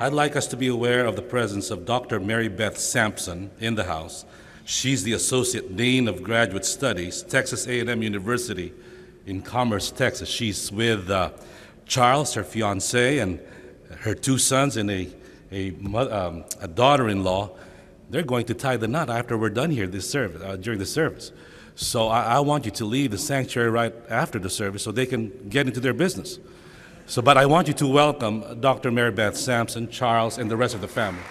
I'd like us to be aware of the presence of Dr. Mary Beth Sampson in the house. She's the Associate Dean of Graduate Studies, Texas A&M University in Commerce, Texas. She's with Charles, her fiancé, and her two sons and a daughter-in-law. They're going to tie the knot after we're done here during the service. So I want you to leave the sanctuary right after the service so they can get into their business. But I want you to welcome Dr. Mary Beth Sampson, Charles, and the rest of the family.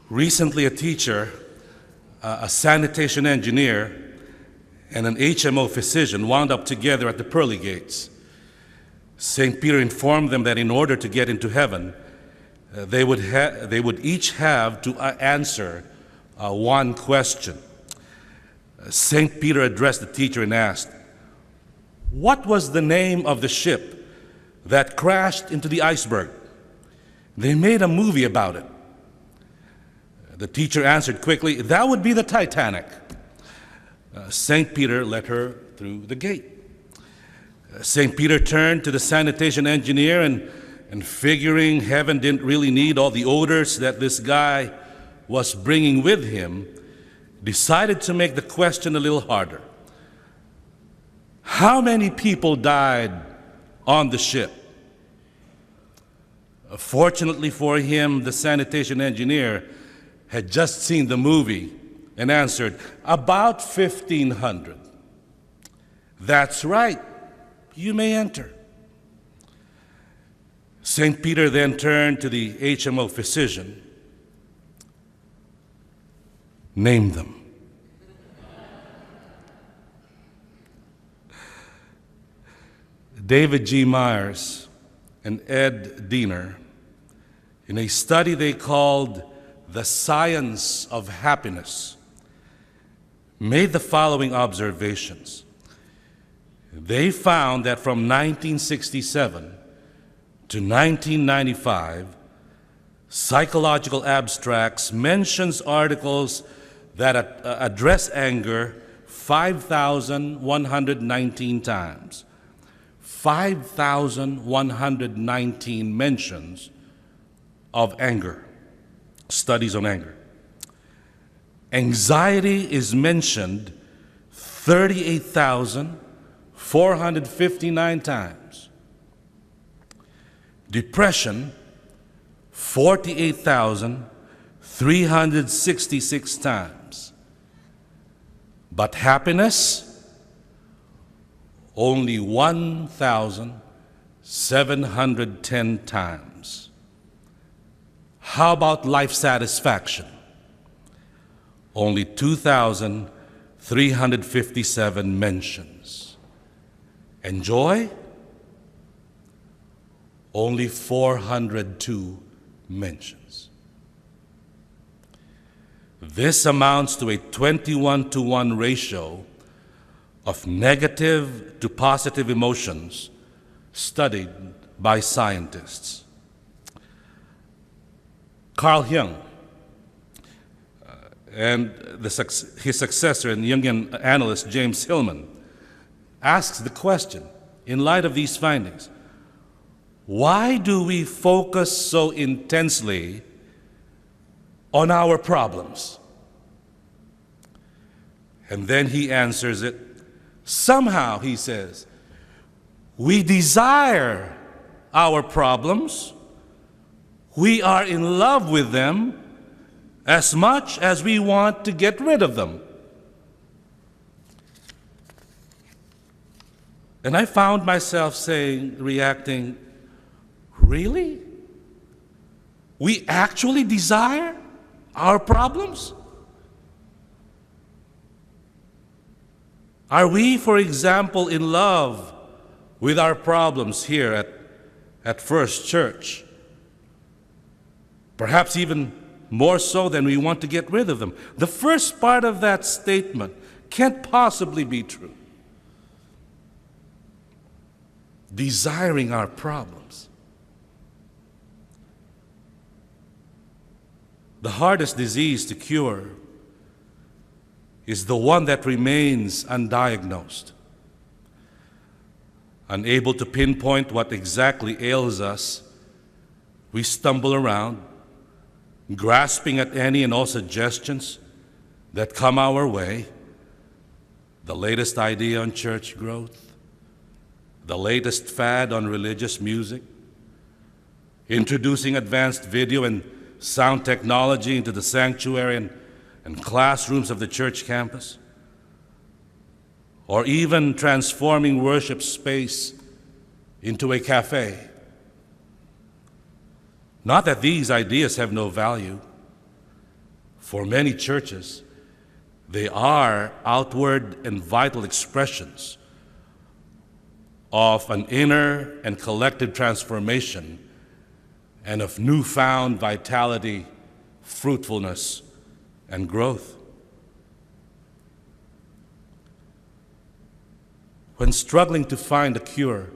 Recently, a teacher, a sanitation engineer, and an HMO physician wound up together at the pearly gates. St. Peter informed them that in order to get into heaven, they would each have to answer one question. St. Peter addressed the teacher and asked, "What was the name of the ship that crashed into the iceberg?" They made a movie about it. The teacher answered quickly, "That would be the Titanic." St. Peter let her through the gate. St. Peter turned to the sanitation engineer and figuring heaven didn't really need all the odors that this guy was bringing with him, decided to make the question a little harder. How many people died on the ship? Fortunately for him, the sanitation engineer had just seen the movie and answered, "About 1,500. "That's right. You may enter." St. Peter then turned to the HMO physician. "Name them." David G. Myers and Ed Diener, in a study they called "The Science of Happiness," made the following observations. They found that from 1967 to 1995, Psychological Abstracts mentions articles that address anger 5,119 times. 5,119 mentions of anger, studies on anger. Anxiety is mentioned 38,459 times. Depression, 48,366 times. But happiness, only 1,710 times. How about life satisfaction? Only 2,357 mentions. And joy? Only 402 mentions. This amounts to a 21-to-1 ratio of negative to positive emotions studied by scientists. Carl Jung and his successor and Jungian analyst James Hillman asks the question, in light of these findings, why do we focus so intensely on our problems? And then he answers it, somehow, he says, we desire our problems, we are in love with them as much as we want to get rid of them. And I found myself reacting, really? We actually desire our problems? Are we, for example, in love with our problems here at First Church? Perhaps even more so than we want to get rid of them. The first part of that statement can't possibly be true. Desiring our problems. The hardest disease to cure is the one that remains undiagnosed. Unable to pinpoint what exactly ails us, we stumble around, grasping at any and all suggestions that come our way, the latest idea on church growth, the latest fad on religious music, introducing advanced video and sound technology into the sanctuary and classrooms of the church campus, or even transforming worship space into a cafe. Not that these ideas have no value. For many churches, they are outward and vital expressions of an inner and collective transformation and of newfound vitality, fruitfulness, and growth. When struggling to find a cure,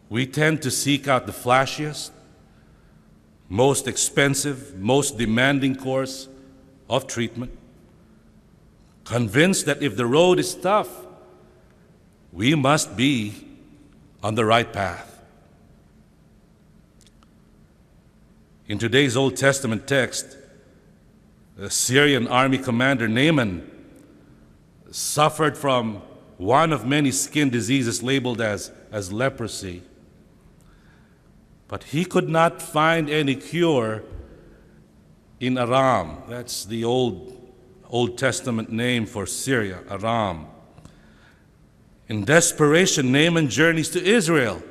we tend to seek out the flashiest, most expensive, most demanding course of treatment, convinced that if the road is tough, we must be on the right path. In today's Old Testament text, the Syrian army commander Naaman suffered from one of many skin diseases labeled as leprosy. But he could not find any cure in Aram. That's the Old Testament name for Syria, Aram. In desperation, Naaman journeys to Israel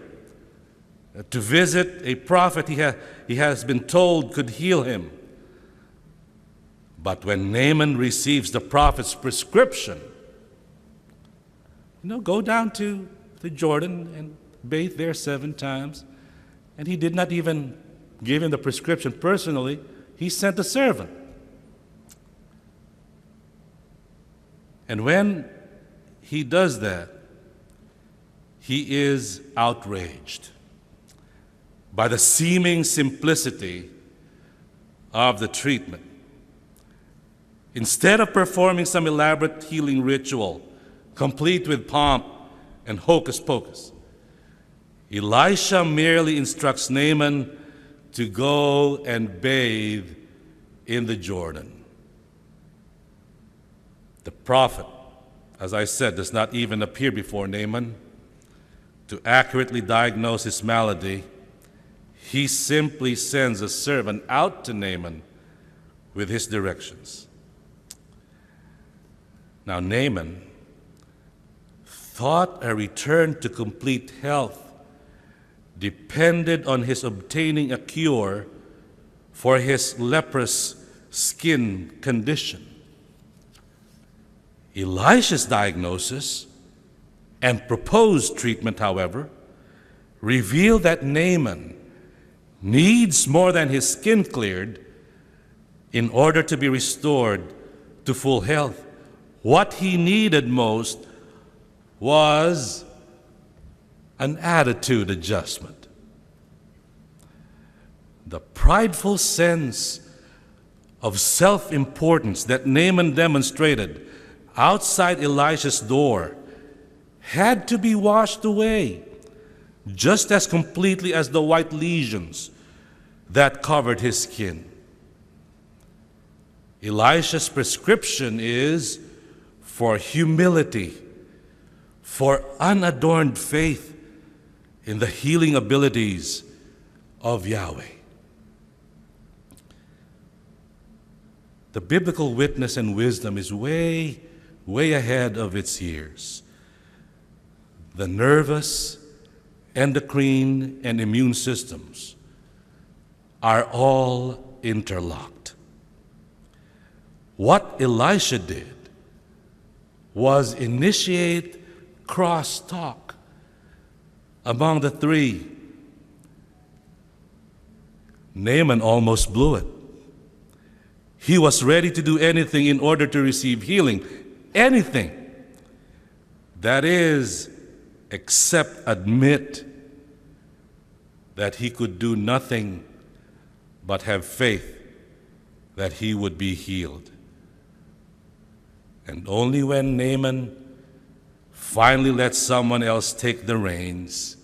to visit a prophet he has been told could heal him. But when Naaman receives the prophet's prescription, go down to the Jordan and bathe there 7 times. And he did not even give him the prescription personally. He sent a servant. And when he does that, he is outraged by the seeming simplicity of the treatment. Instead of performing some elaborate healing ritual, complete with pomp and hocus pocus, Elisha merely instructs Naaman to go and bathe in the Jordan. The prophet, as I said, does not even appear before Naaman to accurately diagnose his malady. He simply sends a servant out to Naaman with his directions. Now, Naaman thought a return to complete health depended on his obtaining a cure for his leprous skin condition. Elisha's diagnosis and proposed treatment, however, revealed that Naaman needs more than his skin cleared in order to be restored to full health. What he needed most was an attitude adjustment. The prideful sense of self-importance that Naaman demonstrated outside Elisha's door had to be washed away just as completely as the white lesions that covered his skin. Elisha's prescription is for humility, for unadorned faith in the healing abilities of Yahweh. The biblical witness and wisdom is way ahead of its years. The nervous, endocrine, and immune systems are all interlocked. What Elisha did was initiate crosstalk among the three. Naaman almost blew it. He was ready to do anything in order to receive healing. Anything. That is, except admit that he could do nothing but have faith that he would be healed. And only when Naaman finally lets someone else take the reins,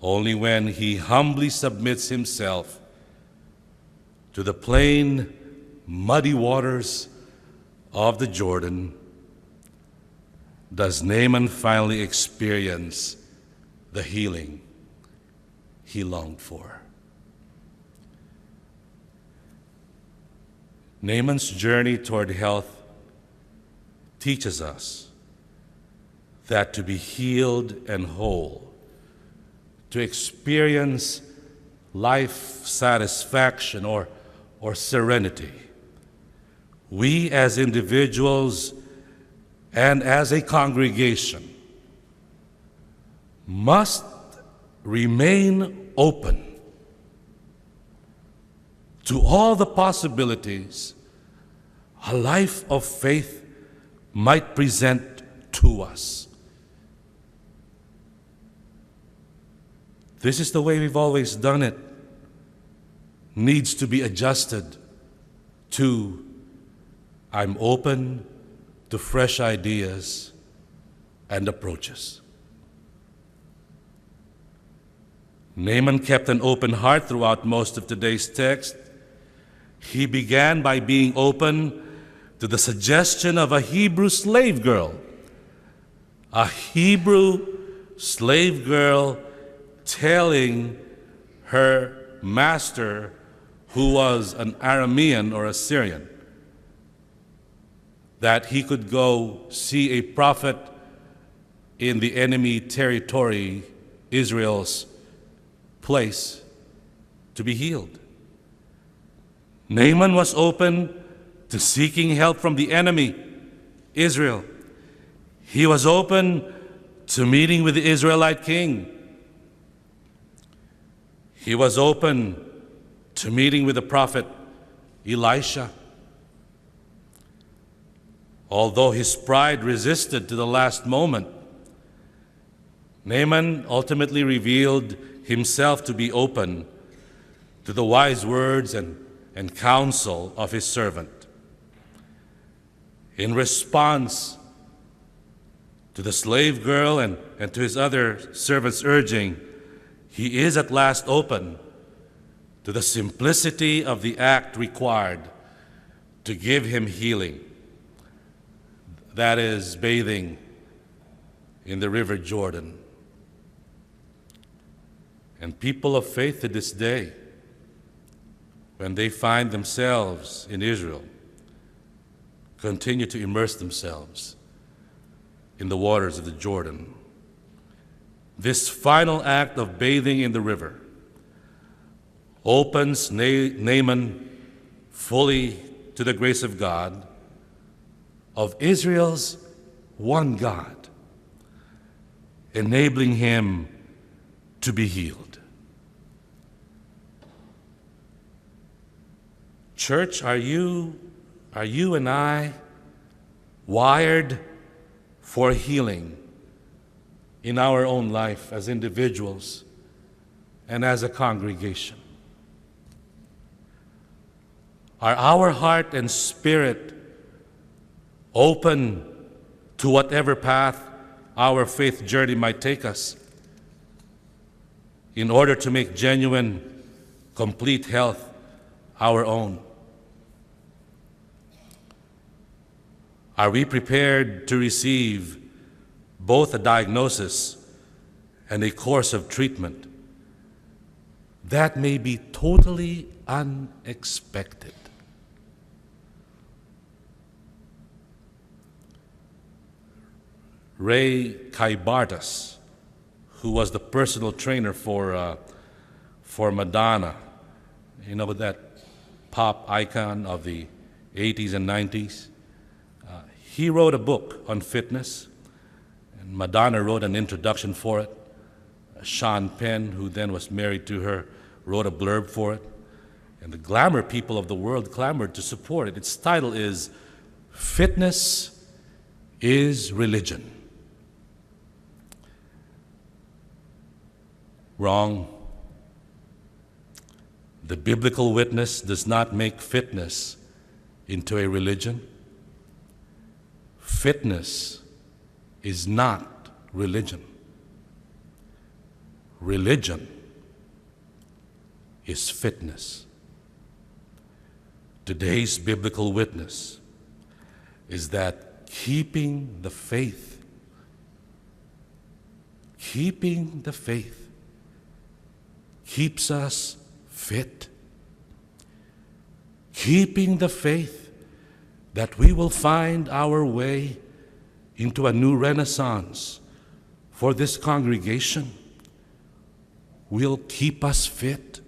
only when he humbly submits himself to the plain, muddy waters of the Jordan, does Naaman finally experience the healing he longed for. Naaman's journey toward health teaches us that to be healed and whole, to experience life satisfaction or serenity, we as individuals and as a congregation must remain open to all the possibilities a life of faith might present to us. This is the way we've always done it. Needs to be adjusted to, I'm open to fresh ideas and approaches. Naaman kept an open heart throughout most of today's text. He began by being open to the suggestion of a Hebrew slave girl. A Hebrew slave girl telling her master, who was an Aramean or Assyrian, that he could go see a prophet in the enemy territory, Israel's place, to be healed. Naaman was open to seeking help from the enemy, Israel. He was open to meeting with the Israelite king. He was open to meeting with the prophet Elisha. Although his pride resisted to the last moment, Naaman ultimately revealed himself to be open to the wise words and counsel of his servant. In response to the slave girl and to his other servants' urging, he is at last open to the simplicity of the act required to give him healing. That is, bathing in the river Jordan. And people of faith to this day, when they find themselves in Israel, continue to immerse themselves in the waters of the Jordan. This final act of bathing in the river opens Naaman fully to the grace of God, of Israel's one God, enabling him to be healed. Church, are you and I wired for healing in our own life as individuals and as a congregation? Are our heart and spirit open to whatever path our faith journey might take us in order to make genuine, complete health our own? Are we prepared to receive both a diagnosis and a course of treatment that may be totally unexpected? Ray Kaibartas, who was the personal trainer for Madonna, you know, that pop icon of the 80s and 90s, he wrote a book on fitness, and Madonna wrote an introduction for it. Sean Penn, who then was married to her, wrote a blurb for it, and the glamour people of the world clamored to support it. Its title is Fitness is Religion. Wrong. The biblical witness does not make fitness into a religion. Fitness is not religion. Religion is fitness. Today's biblical witness is that keeping the faith keeps us fit. Keeping the faith that we will find our way into a new renaissance for this congregation will keep us fit.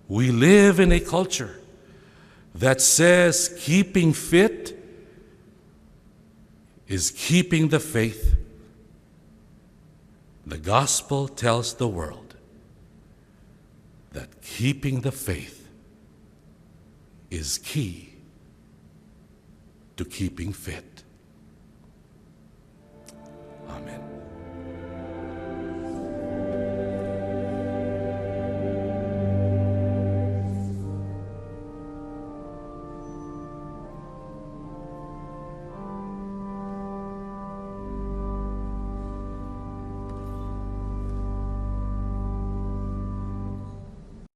We live in a culture that says keeping fit is keeping the faith. The gospel tells the world that keeping the faith is key to keeping fit.